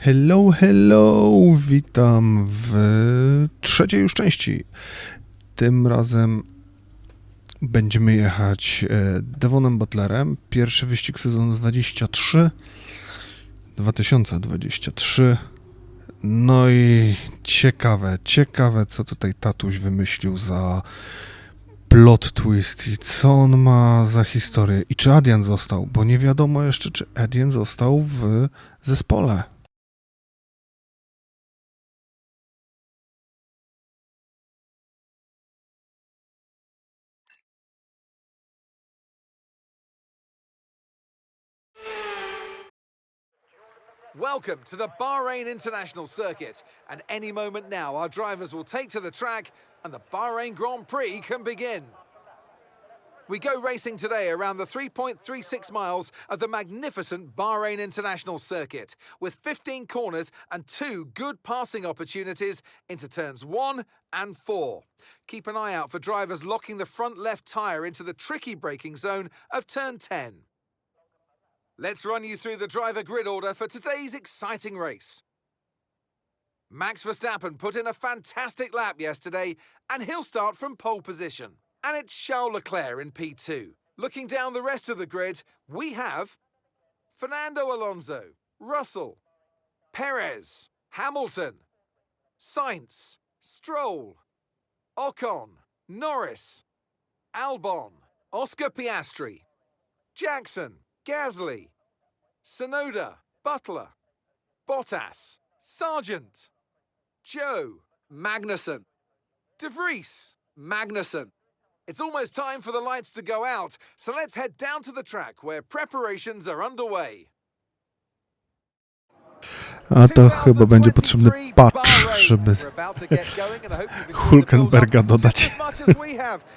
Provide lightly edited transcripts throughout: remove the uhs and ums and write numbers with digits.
Hello, hello! Witam w trzeciej już części. Tym razem będziemy jechać Devonem Butlerem. Pierwszy wyścig sezonu 2023. No i ciekawe, co tutaj tatuś wymyślił za plot twist i co on ma za historię. I czy Adrian został, bo nie wiadomo jeszcze, czy Adrian został w zespole. Welcome to the Bahrain International Circuit, and any moment now our drivers will take to the track and the Bahrain Grand Prix can begin. We go racing today around the 3.36 miles of the magnificent Bahrain International Circuit, with 15 corners and 2 good passing opportunities into turns 1 and 4. Keep an eye out for drivers locking the front left tyre into the tricky braking zone of turn 10. Let's run you through the driver grid order for today's exciting race. Max Verstappen put in a fantastic lap yesterday, and he'll start from pole position. And it's Charles Leclerc in P2. Looking down the rest of the grid, we have Fernando Alonso, Russell, Perez, Hamilton, Sainz, Stroll, Ocon, Norris, Albon, Oscar Piastri, Jackson, Gasly, Tsunoda, Butler, Bottas, Sargent, Joe, Magnussen, De Vries, Magnussen. It's almost time for the lights to go out, so let's head down to the track where preparations are underway. A to chyba będzie potrzebny patch, żeby Hulkenberga dodać.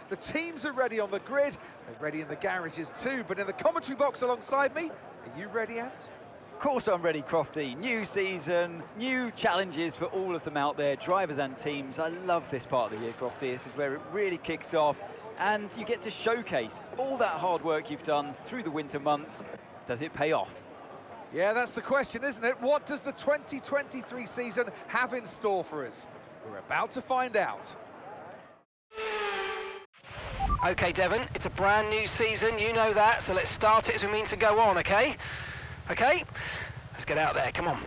The teams are ready on the grid. They're ready in the garages too, but in the commentary box alongside me, are you ready, Ant? Of course I'm ready, Crofty. New season, new challenges for all of them out there, drivers and teams. I love this part of the year, Crofty. This is where it really kicks off and you get to showcase all that hard work you've done through the winter months. Does it pay off? Yeah, that's the question, isn't it? What does the 2023 season have in store for us? We're about to find out. Okay, Devon, it's a brand new season, you know that, so let's start it as we mean to go on, okay? Okay? Let's get out there, come on.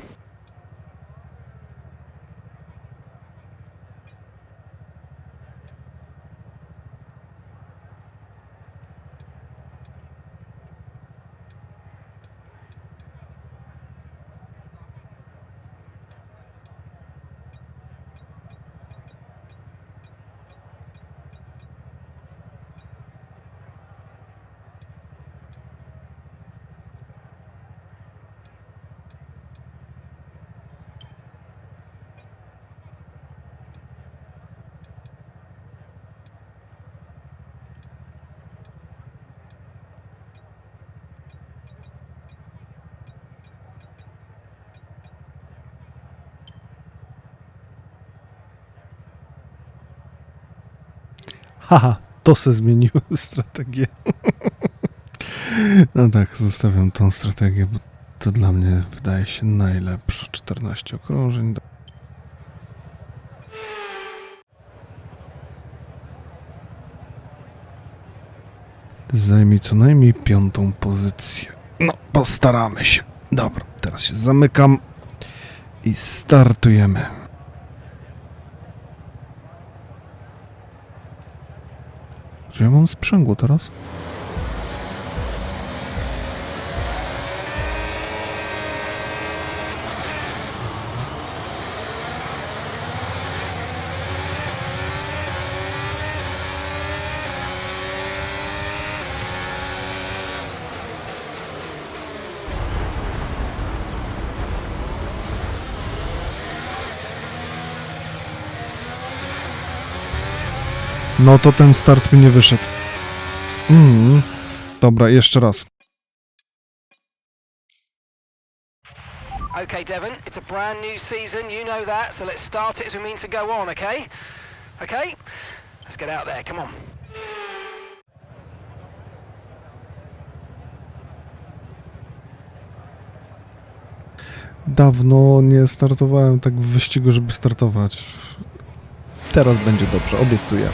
Haha, to se zmieniłem strategię. No tak, zostawiam tą strategię, bo to dla mnie wydaje się najlepsza. 14 okrążeń. Zajmij co najmniej 5. pozycję. No, postaramy się. Dobra, teraz się zamykam i startujemy. Czy ja mam sprzęgło teraz? No to ten start mi nie wyszedł. Dobra, jeszcze raz. Okay, Devon, it's a brand new season, you know that, so let's start it as we mean to go on, okay? Okay? Let's get out there, come on. Dawno nie startowałem tak w wyścigu, żeby startować. Teraz będzie dobrze, obiecuję.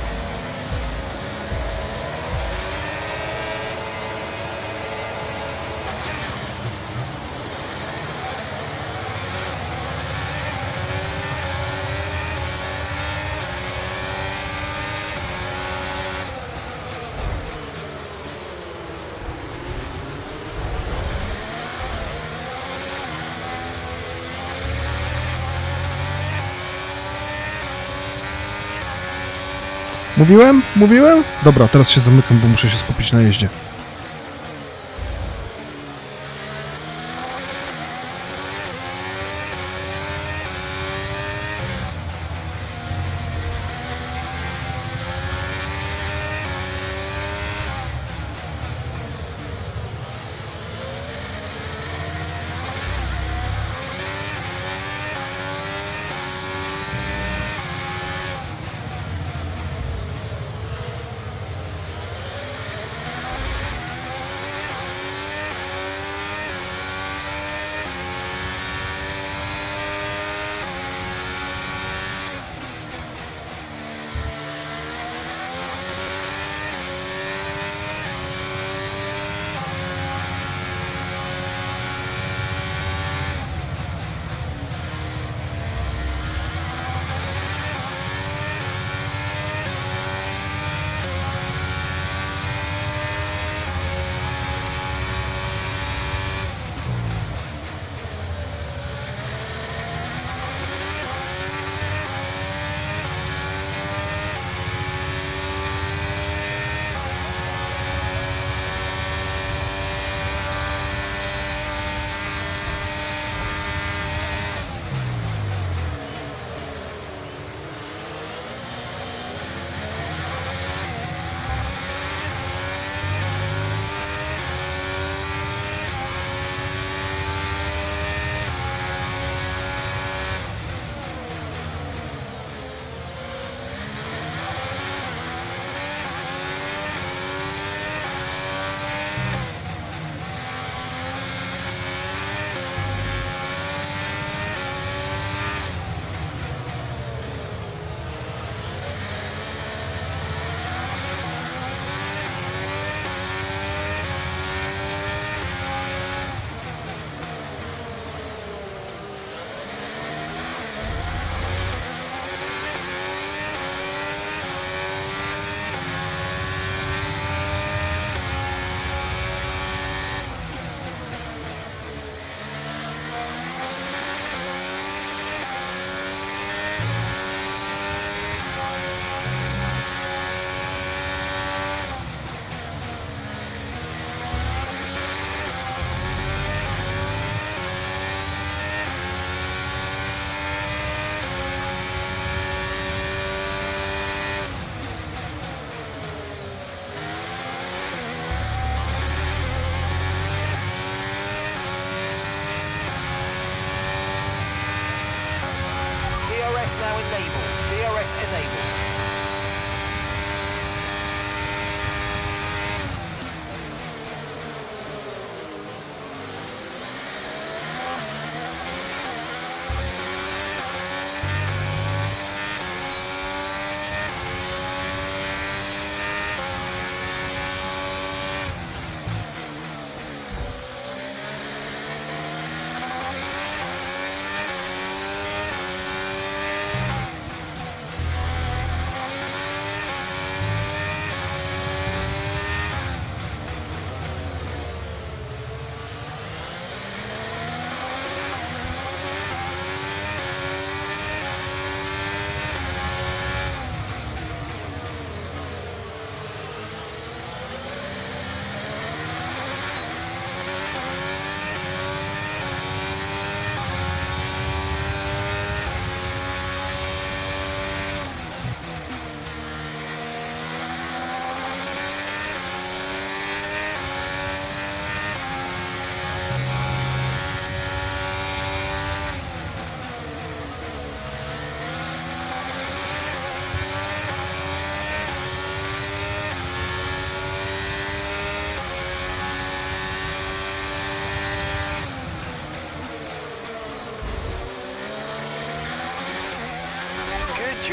Mówiłem? Mówiłem? Dobra, teraz się zamykam, bo muszę się skupić na jeździe.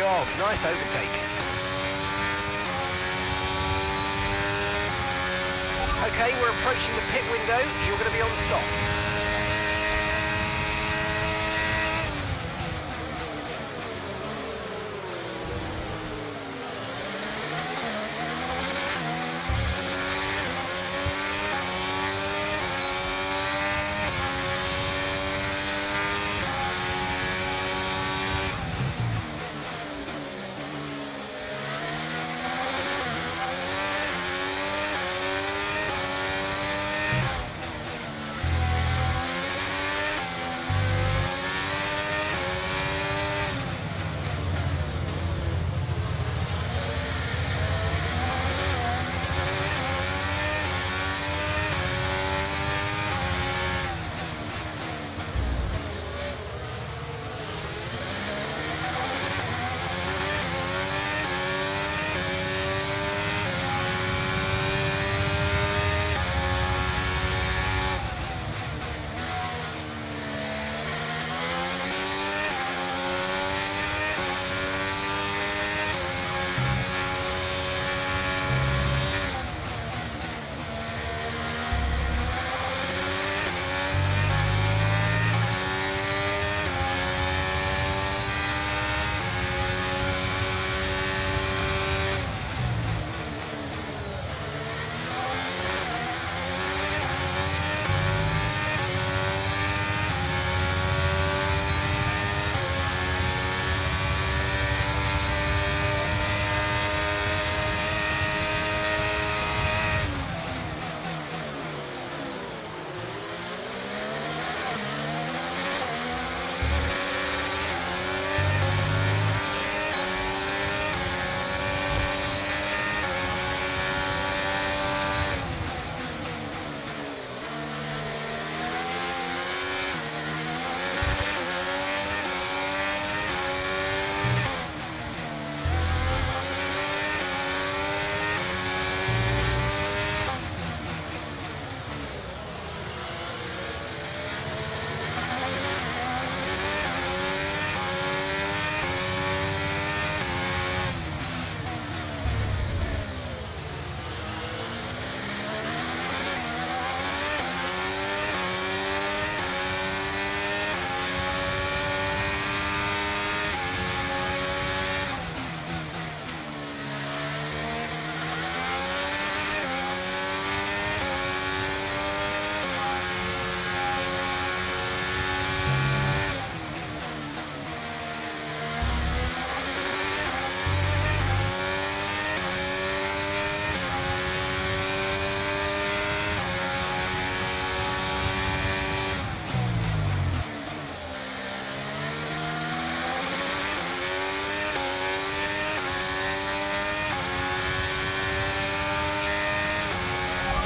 job. Nice overtake. Okay, we're approaching the pit window. You're going to be on softs.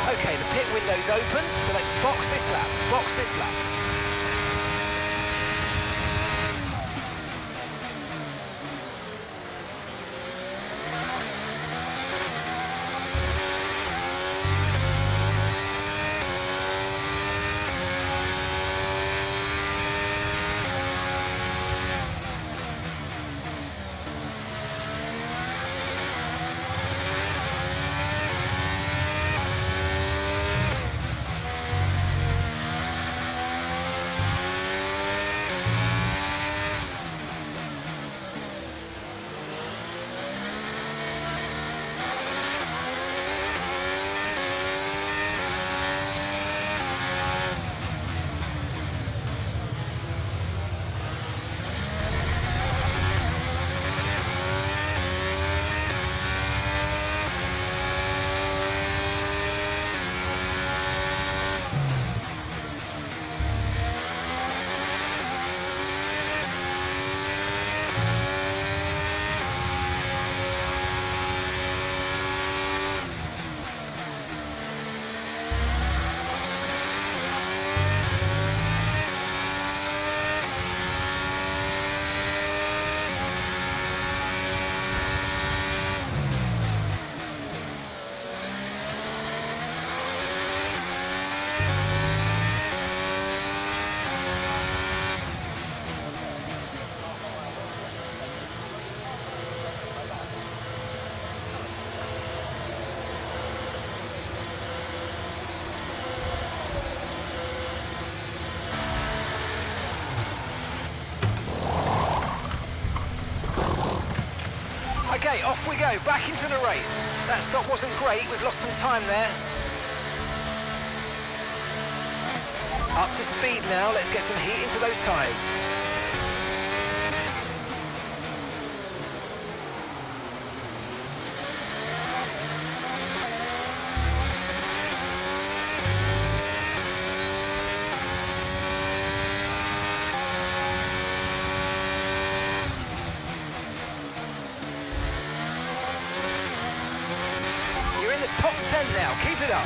Okay, the pit window's open, so let's box this lap, box this lap. Okay, off we go, back into the race. That stop wasn't great, we've lost some time there. Up to speed now, let's get some heat into those tyres. Top 10 now, keep it up.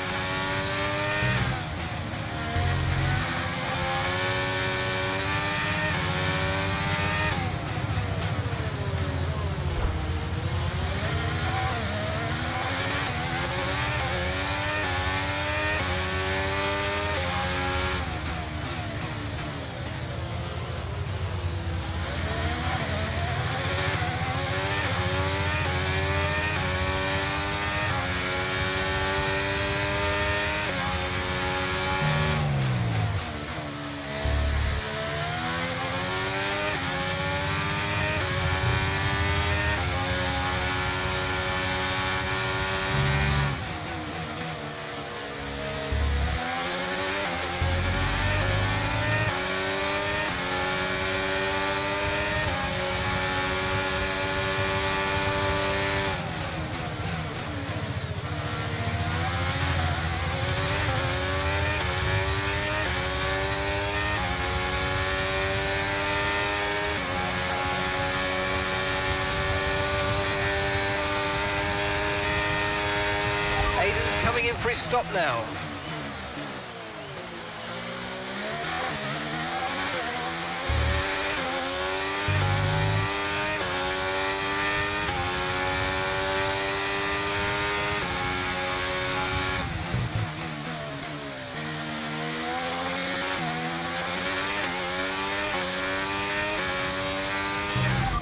Aiden's coming in for his stop now.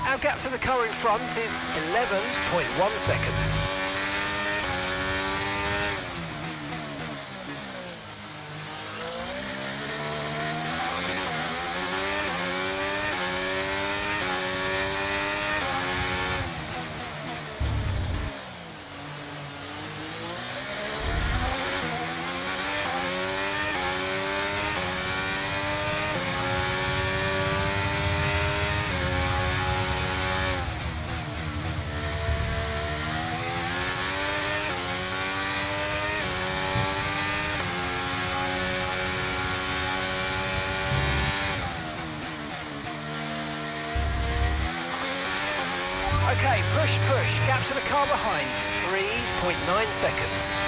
Our gap to the car in front is 11.1 seconds. Okay, push, push. Gap to the car behind, 3.9 seconds.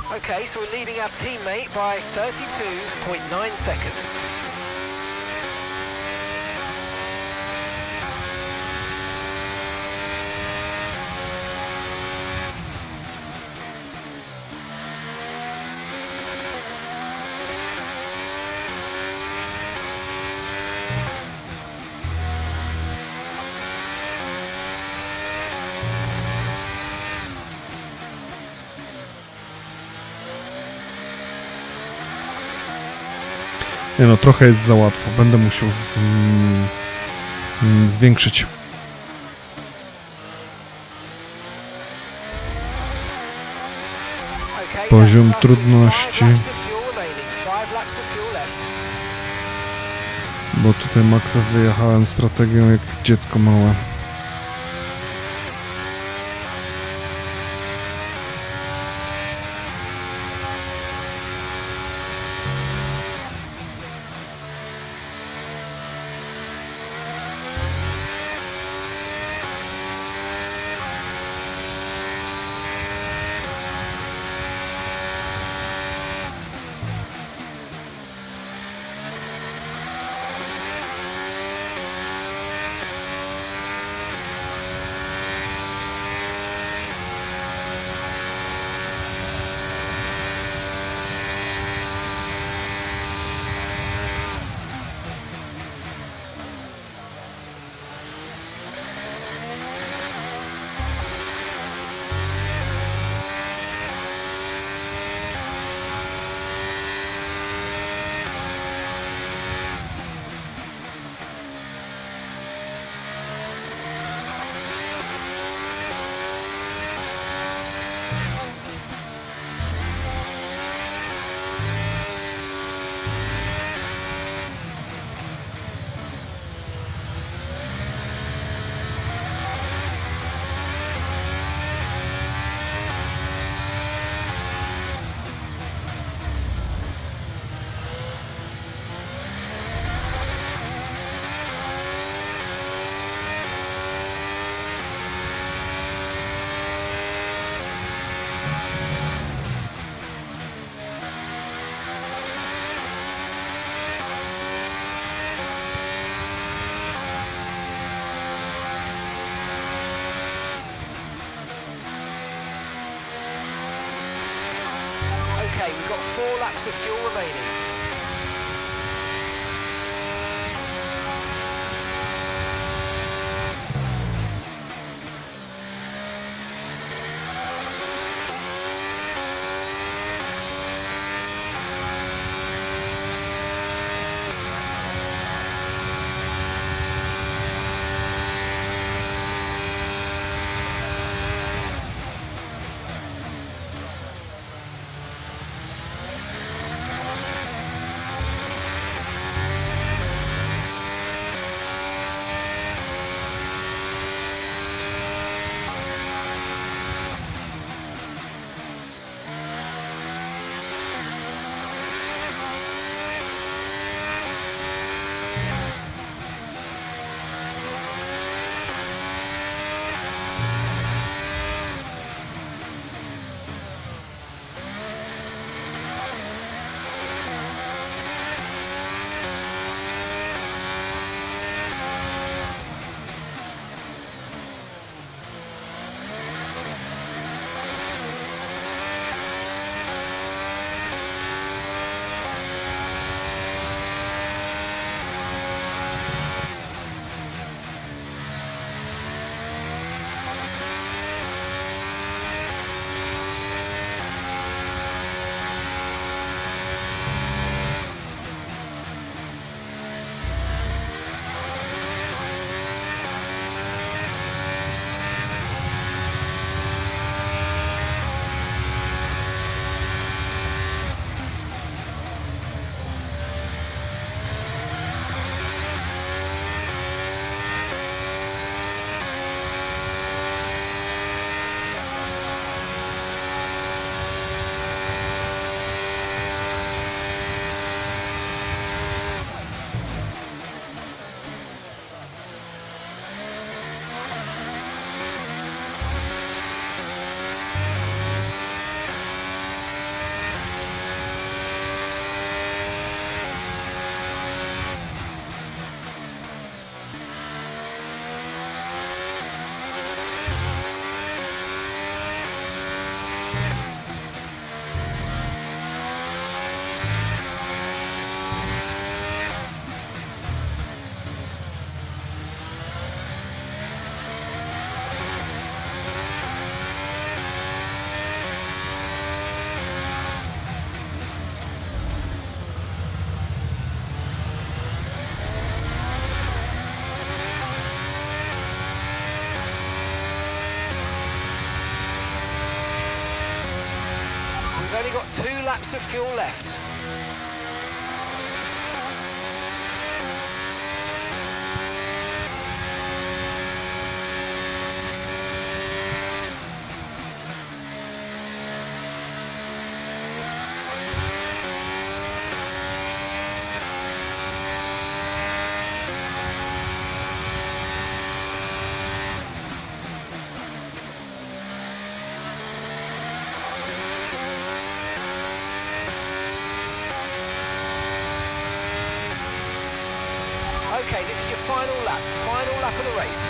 Okay, so we're leading our teammate by 32.9 seconds. Nie no, trochę jest za łatwo. Będę musiał zwiększyć. Poziom trudności. Bo tutaj maksa wyjechałem strategią jak dziecko małe. Okay, we've got 4 laps of fuel remaining. You've only got 2 laps of fuel left. Okay, this is your final lap of the race.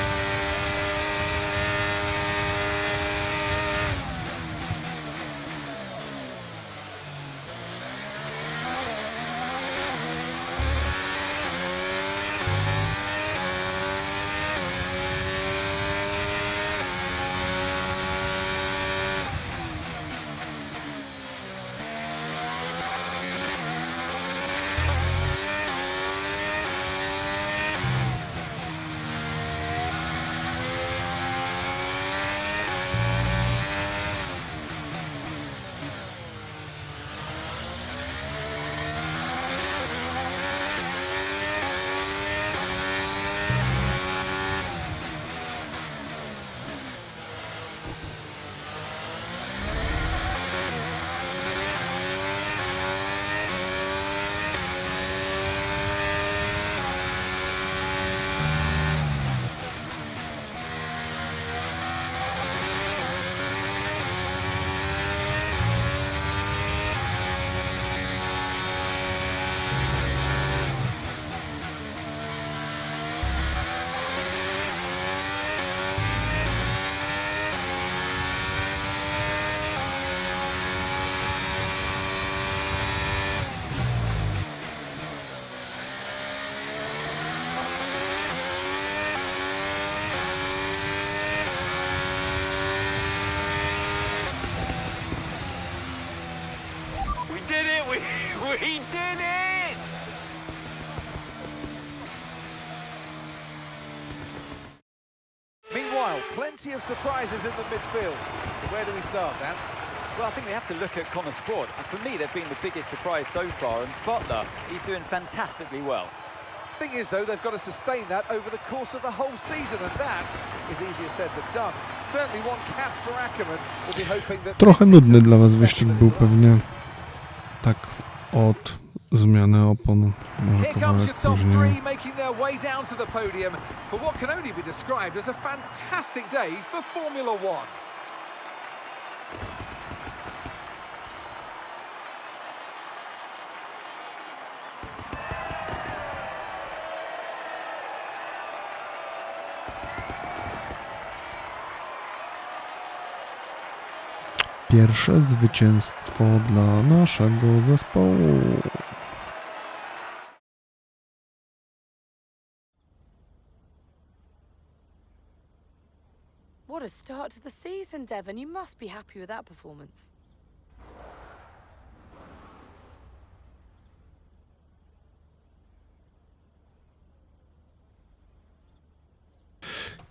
We did it! Meanwhile, plenty of surprises in the midfield. So where do we start, Ant? Well, I think we have to look at Konnersport. And for me, they've been the biggest surprise so far. And Buttler, he's doing fantastically well. Thing is, though, they've got to sustain that over the course of the whole season, and that is easier said than done. Certainly one Kasper Ackerman will be hoping that... Trochę nudny dla was wyścig był pewnie. Tak od zmiany opon, może Here comes your kawałek top później. three making their way down to the podium for what can only be described as a fantastic day for Formula One. Pierwsze zwycięstwo dla naszego zespołu. What a start to the season, Devon. You must be happy with that performance.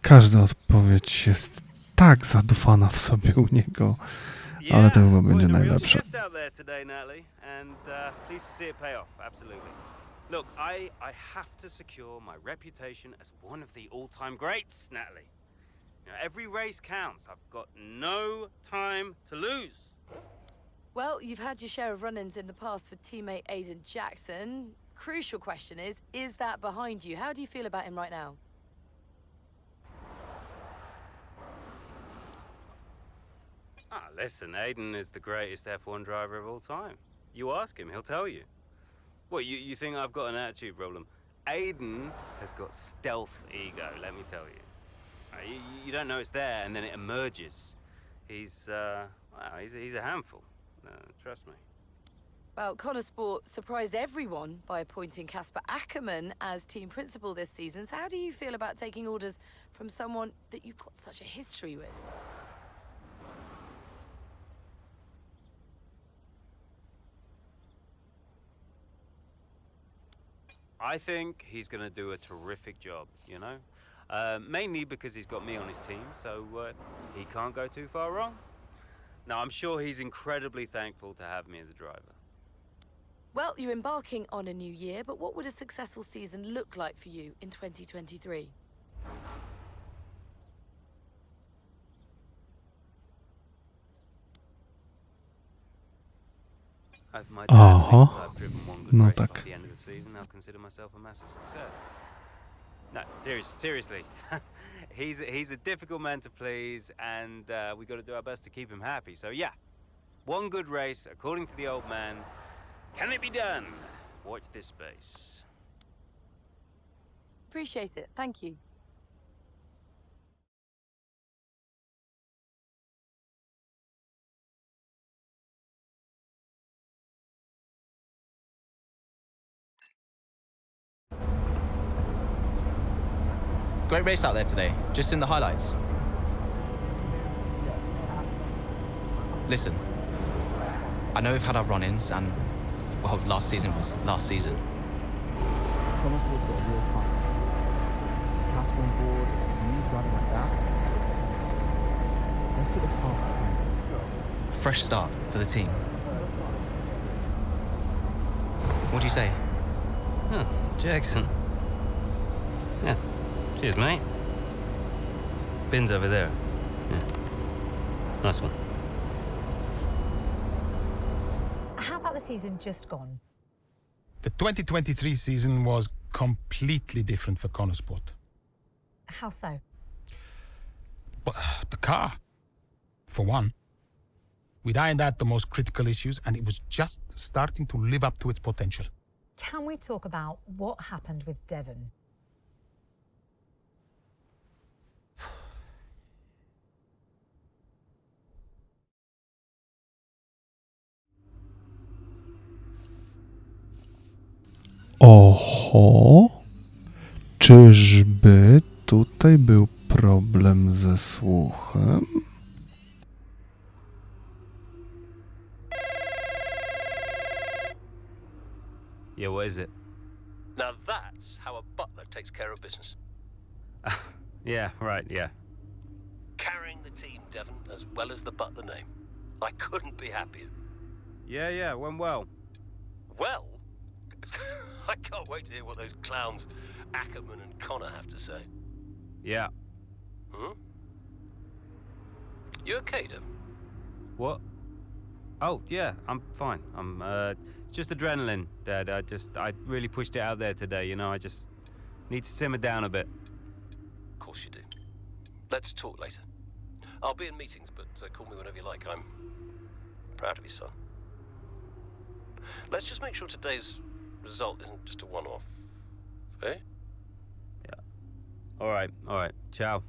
Każda odpowiedź jest tak zadufana w sobie u niego, ale to chyba będzie najlepsze. Look, I have to secure my reputation as one of the all-time greats, Natalie. You know, every race counts. I've got no time to lose. Well, you've had your share of run-ins in the past with teammate Aiden Jackson. Crucial question is that behind you? How do you feel about him right now? Listen, Aiden is the greatest F1 driver of all time. You ask him, he'll tell you. What, you think I've got an attitude problem? Aiden has got stealth ego, let me tell you. You don't know it's there, and then it emerges. He's a handful. Trust me. Well, Konnersport surprised everyone by appointing Kasper Ackerman as team principal this season. So how do you feel about taking orders from someone that you've got such a history with? I think he's going to do a terrific job, you know? Mainly because he's got me on his team, so he can't go too far wrong. No, I'm sure he's incredibly thankful to have me as a driver. Well, you're embarking on a new year, but what would a successful season look like for you in 2023? If my dad Aha. thinks I've driven one good No race tak. by the end of the season, I'll consider myself a massive success. No, seriously. he's a difficult man to please, and we got to do our best to keep him happy. So yeah, one good race, according to the old man. Can it be done? Watch this space. Appreciate it. Thank you. Great race out there today, just in the highlights. Listen, I know we've had our run-ins and, well, last season was last season. A fresh start for the team. What do you say? Huh, Jackson. Yeah. Cheers, mate. Bin's over there. Yeah. Nice one. How about the season just gone? The 2023 season was completely different for Konnersport. How so? But the car, for one. We'd ironed out the most critical issues, and it was just starting to live up to its potential. Can we talk about what happened with Devon? Oho, czyżby tutaj był problem ze słuchem? Yeah, what is it? Now that's how a butler takes care of business. Yeah, right, yeah. Carrying the team, Devon, as well as the butler name. I couldn't be happier. Yeah, went well. Well, I can't wait to hear what those clowns Ackerman and Connor have to say. Yeah. Hmm? You okay, Devon? What? Oh, yeah, I'm fine. I'm, just adrenaline, Dad. I really pushed it out there today, you know, I just need to simmer down a bit. Of course you do. Let's talk later. I'll be in meetings, but call me whenever you like. I'm proud of your son. Let's just make sure today's result isn't just a one-off. Eh? Yeah. All right. Ciao.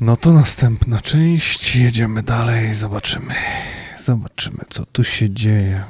No to następna część, jedziemy dalej, zobaczymy, co tu się dzieje.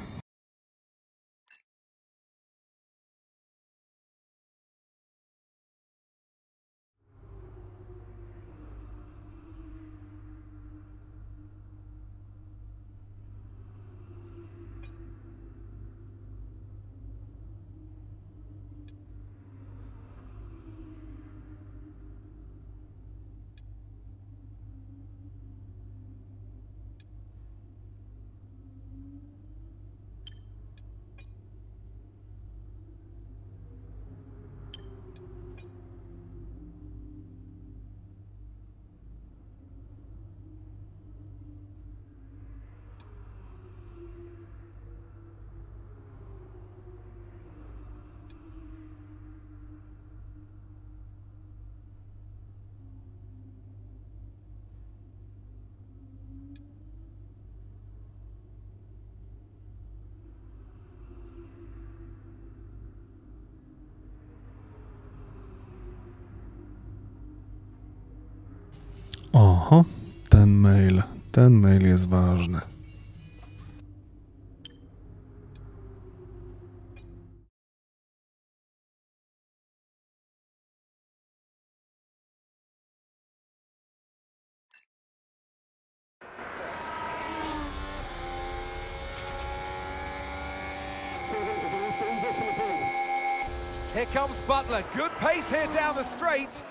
Oho, ten mail jest ważny. Here comes Buttler. Good pace here down the straight.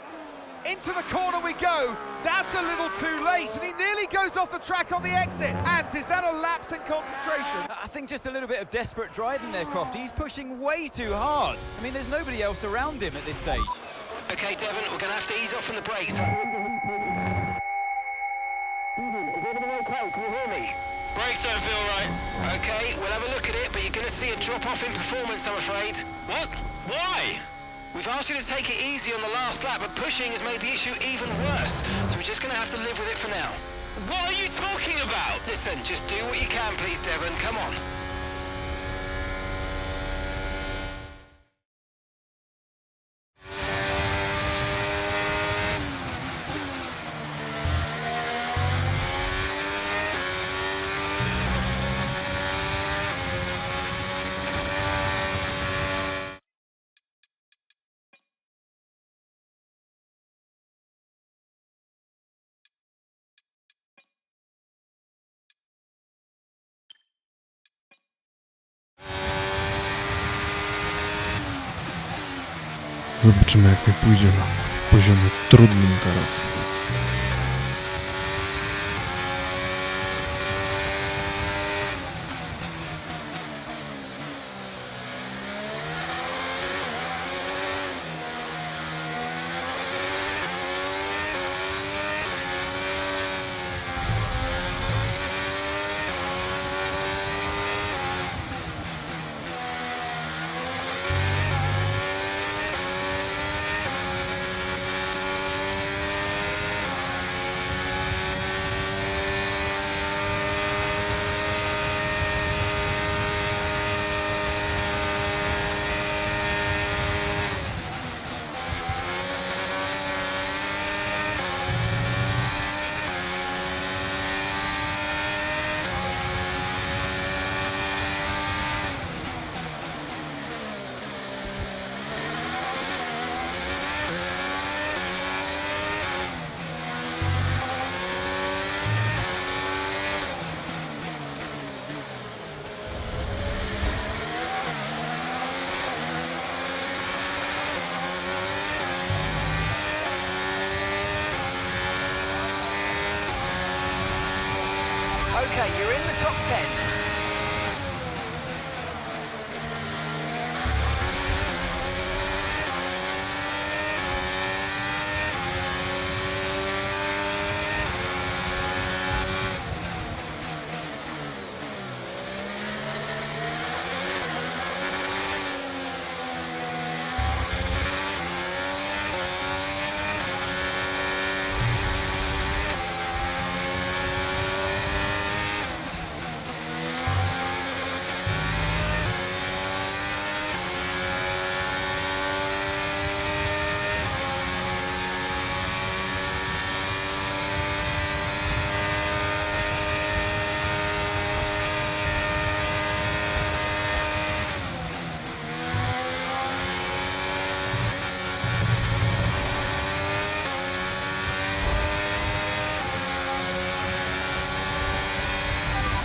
Into the corner we go. That's a little too late, and he nearly goes off the track on the exit. And is that a lapse in concentration? I think just a little bit of desperate driving there, Crofty. He's pushing way too hard. I mean, there's nobody else around him at this stage. Okay, Devon, we're going to have to ease off from the brakes. Brakes don't feel right. Okay, we'll have a look at it, but you're going to see a drop-off in performance, I'm afraid. What? Why? We've asked you to take it easy on the last lap, but pushing has made the issue even worse. So we're just going to have to live with it for now. What are you talking about? Listen, just do what you can, please, Devon. Come on. Zobaczymy, jak mi pójdzie na poziomie trudnym teraz. Okay, you're in the top 10.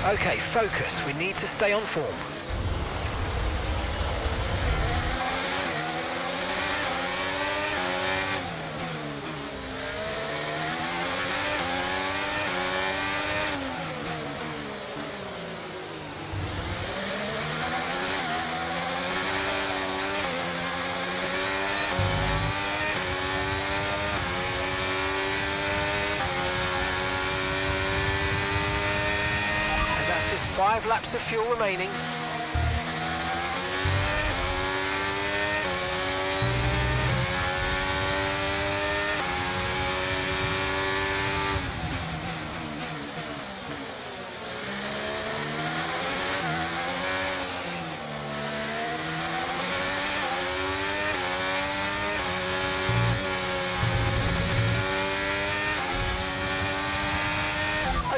Okay, focus. We need to stay on form. And that's just 5 laps of fuel remaining.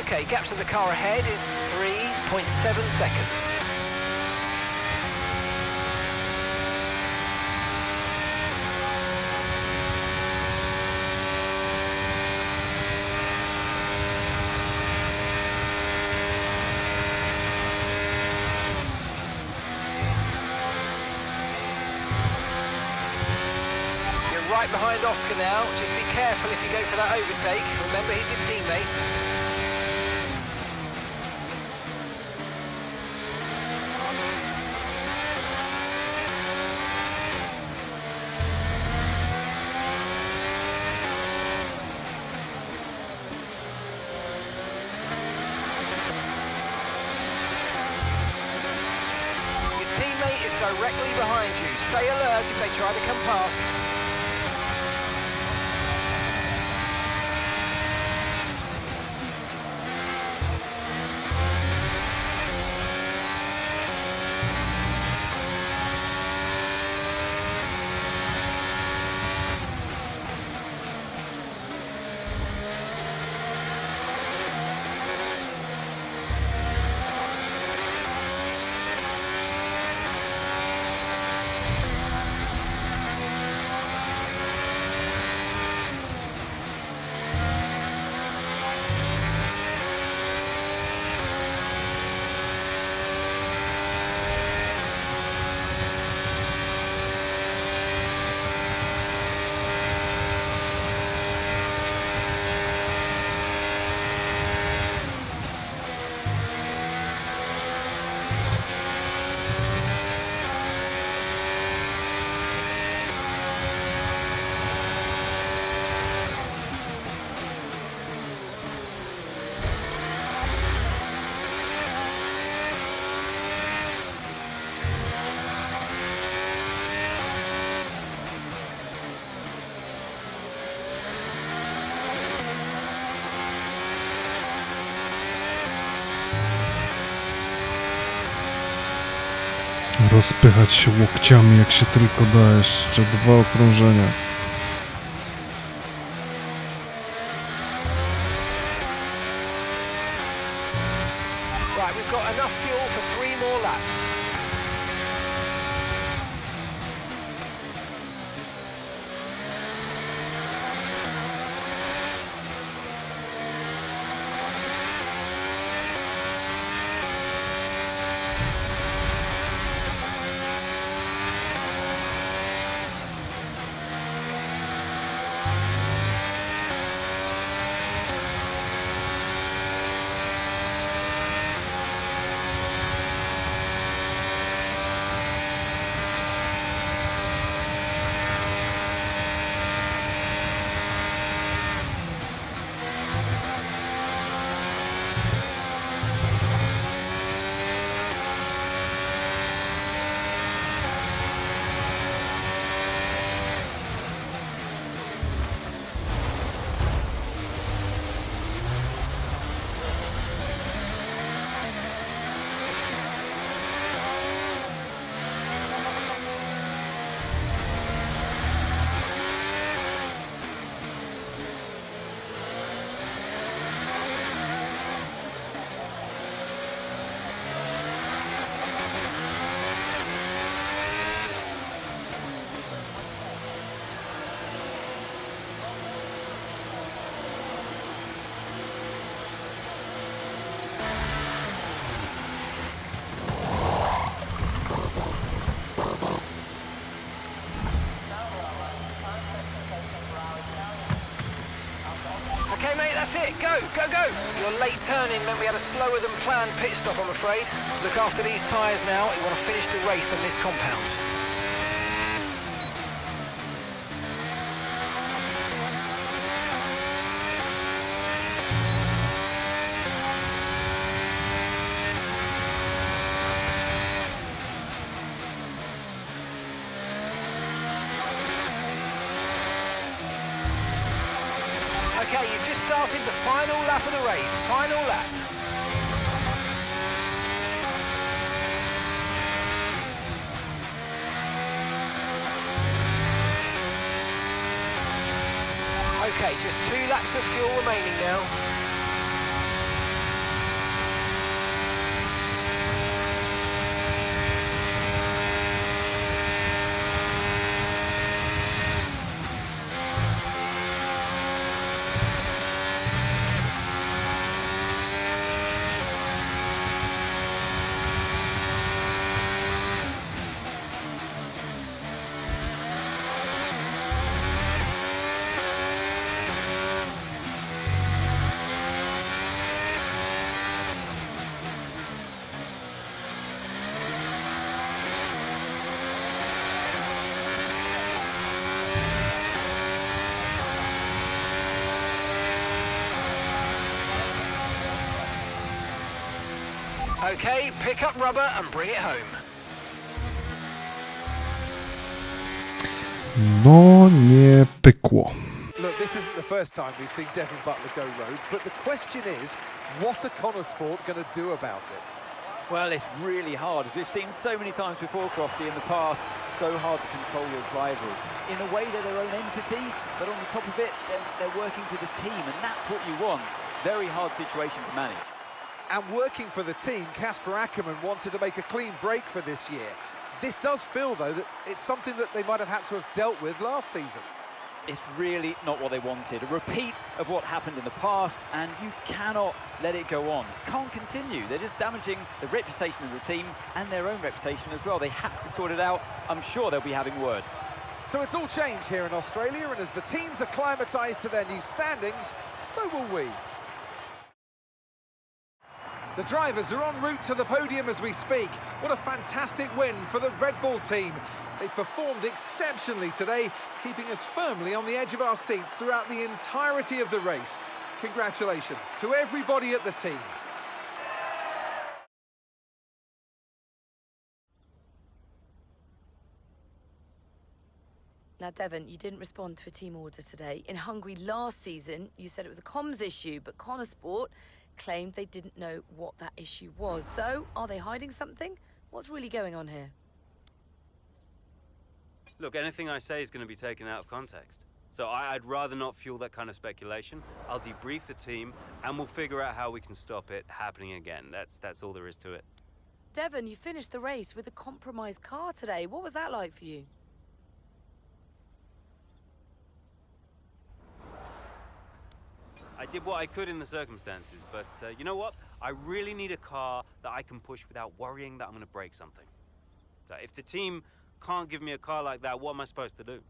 Okay, gap to the car ahead is 3.7 seconds. Right behind Oscar now. Just be careful if you go for that overtake. Remember, he's your teammate. Your teammate is directly behind you. Stay alert if they try to come past. Rozpychać się łokciami jak się tylko da, jeszcze 2 okrążenia. Right, we've got enough fuel for 3 more laps. Okay, mate, that's it. Go, go, go. Your late turning meant we had a slower than planned pit stop, I'm afraid. Look after these tyres now. You want to finish the race on this compound. Okay, you've just started the final lap of the race. Final lap. Okay, just 2 laps of fuel remaining now. Okay, pick up rubber and bring it home. No nie pykło. Look, this isn't the first time we've seen Devon Buttler go rogue, but the question is, what are Konnersport going to do about it? Well, it's really hard, as we've seen so many times before, Crofty, in the past. So hard to control your drivers. In a way, they're their own entity, but on the top of it, they're working for the team, and that's what you want. It's a very hard situation to manage. And working for the team, Casper Ackermann wanted to make a clean break for this year. This does feel, though, that it's something that they might have had to have dealt with last season. It's really not what they wanted. A repeat of what happened in the past, and you cannot let it go on. Can't continue. They're just damaging the reputation of the team and their own reputation as well. They have to sort it out. I'm sure they'll be having words. So it's all changed here in Australia, and as the teams acclimatised to their new standings, so will we. The drivers are en route to the podium as we speak. What a fantastic win for the Red Bull team. They performed exceptionally today, keeping us firmly on the edge of our seats throughout the entirety of the race. Congratulations to everybody at the team. Now, Devon, you didn't respond to a team order today. In Hungary last season, you said it was a comms issue, but Konnersport claimed they didn't know what that issue was. So, are they hiding something? What's really going on here? Look, anything I say is going to be taken out of context. So I'd rather not fuel that kind of speculation. I'll debrief the team, and we'll figure out how we can stop it happening again. That's all there is to it. Devon, you finished the race with a compromised car today. What was that like for you? I did what I could in the circumstances, but you know what? I really need a car that I can push without worrying that I'm going to break something. So if the team can't give me a car like that, what am I supposed to do?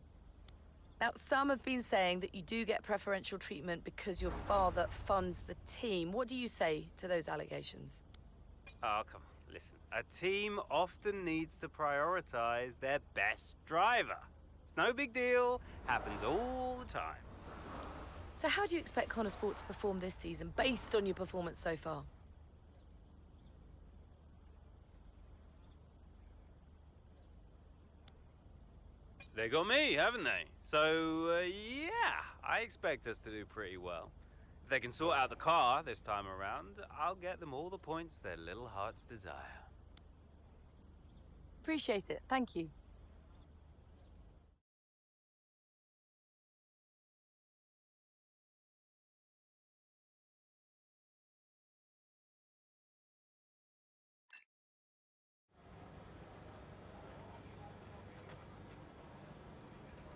Now, some have been saying that you do get preferential treatment because your father funds the team. What do you say to those allegations? Oh, come on, listen. A team often needs to prioritize their best driver. It's no big deal, happens all the time. So how do you expect Konnersport to perform this season, based on your performance so far? They got me, haven't they? So, yeah, I expect us to do pretty well. If they can sort out the car this time around, I'll get them all the points their little hearts desire. Appreciate it. Thank you.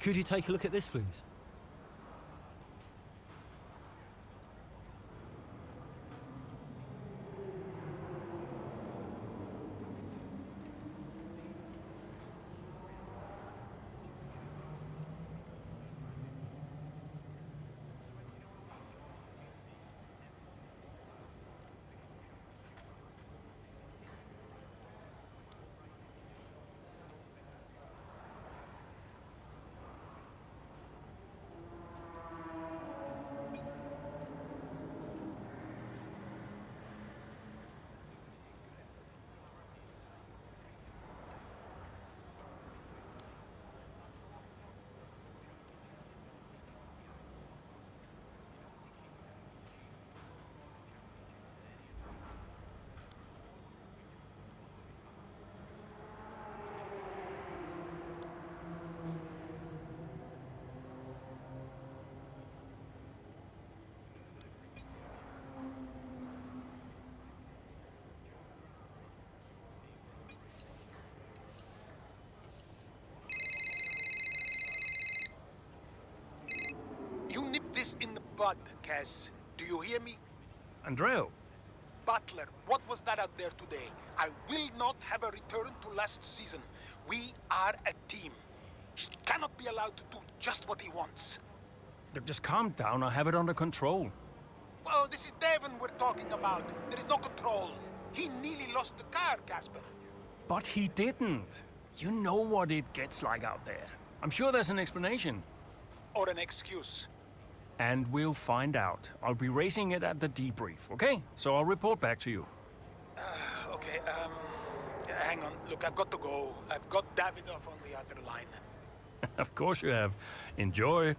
Could you take a look at this, please? You nip this in the bud, Cass. Do you hear me? Andreo. Buttler, what was that out there today? I will not have a return to last season. We are a team. He cannot be allowed to do just what he wants. Look, just calm down. I have it under control. Well, this is Devon we're talking about. There is no control. He nearly lost the car, Casper. But he didn't. You know what it gets like out there. I'm sure there's an explanation. Or an excuse. And we'll find out. I'll be racing it at the debrief, okay? So I'll report back to you. Okay, hang on. Look, I've got to go. I've got Davidoff on the other line. Of course you have. Enjoy.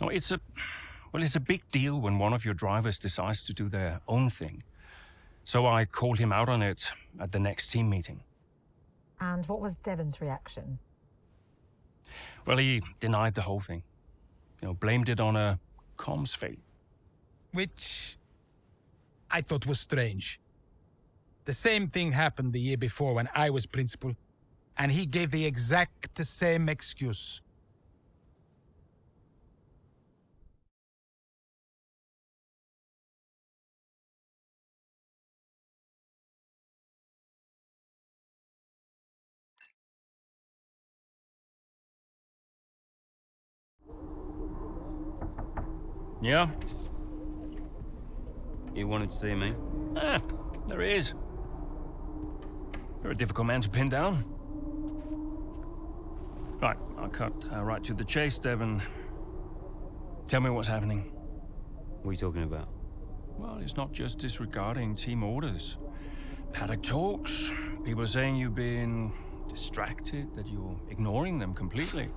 No, it's a big deal when one of your drivers decides to do their own thing. So I called him out on it at the next team meeting. And what was Devon's reaction? Well, he denied the whole thing. Blamed it on a comms fail. Which I thought was strange. The same thing happened the year before when I was principal, and he gave the exact same excuse. Yeah? You wanted to see me? There he is. You're a difficult man to pin down. Right, I'll cut right to the chase, Devon. Tell me what's happening. What are you talking about? Well, it's not just disregarding team orders. Paddock talks. People are saying you've been distracted, that you're ignoring them completely.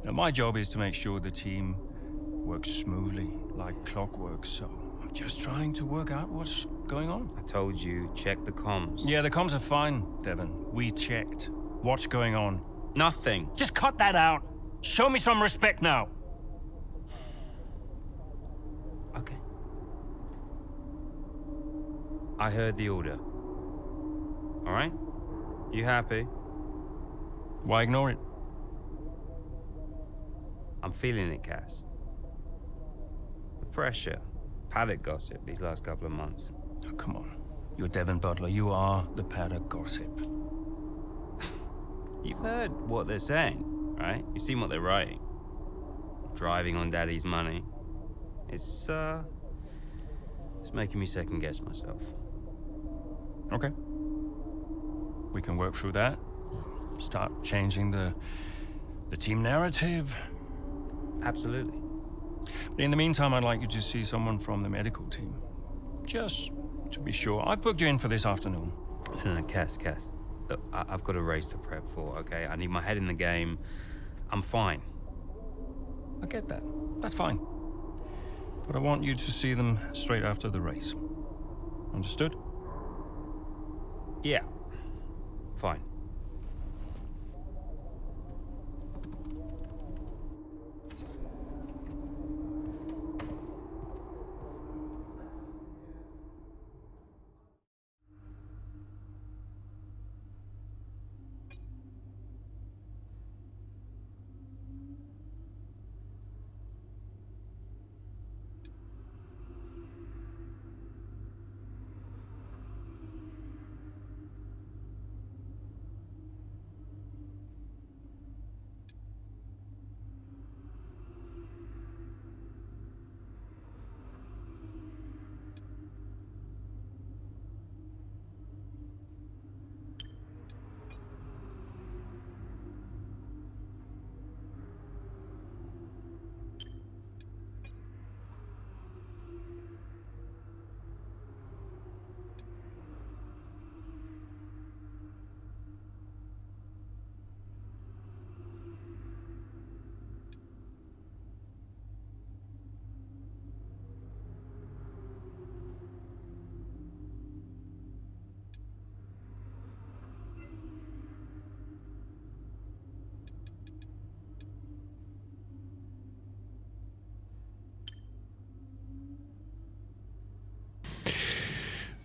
Now, my job is to make sure the team works smoothly, like clockwork, so I'm just trying to work out what's going on. I told you, check the comms. Yeah, the comms are fine, Devon. We checked. What's going on? Nothing. Just cut that out. Show me some respect now. Okay. I heard the order. All right? You happy? Why ignore it? I'm feeling it, Cass. The pressure, paddock gossip these last couple of months. Oh, come on. You're Devon Buttler. You are the paddock gossip. You've heard what they're saying, right? You've seen what they're writing. Driving on Daddy's money. It's making me second guess myself. Okay. We can work through that. Start changing the team narrative. Absolutely. But in the meantime, I'd like you to see someone from the medical team. Just to be sure. I've booked you in for this afternoon. No, Cass. Look, I've got a race to prep for, okay? I need my head in the game. I'm fine. I get that. That's fine. But I want you to see them straight after the race. Understood? Yeah. Fine.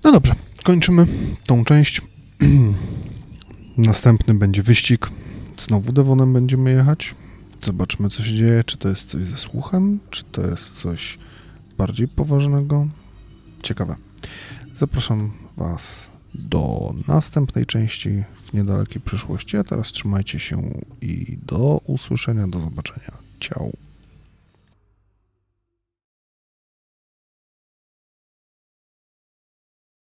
No dobrze, kończymy tą część. Następny będzie wyścig. Znowu Devonem będziemy jechać. Zobaczmy, co się dzieje. Czy to jest coś ze słuchem? Czy to jest coś bardziej poważnego? Ciekawe. Zapraszam Was do następnej części w niedalekiej przyszłości. A teraz trzymajcie się i do usłyszenia, do zobaczenia. Ciao.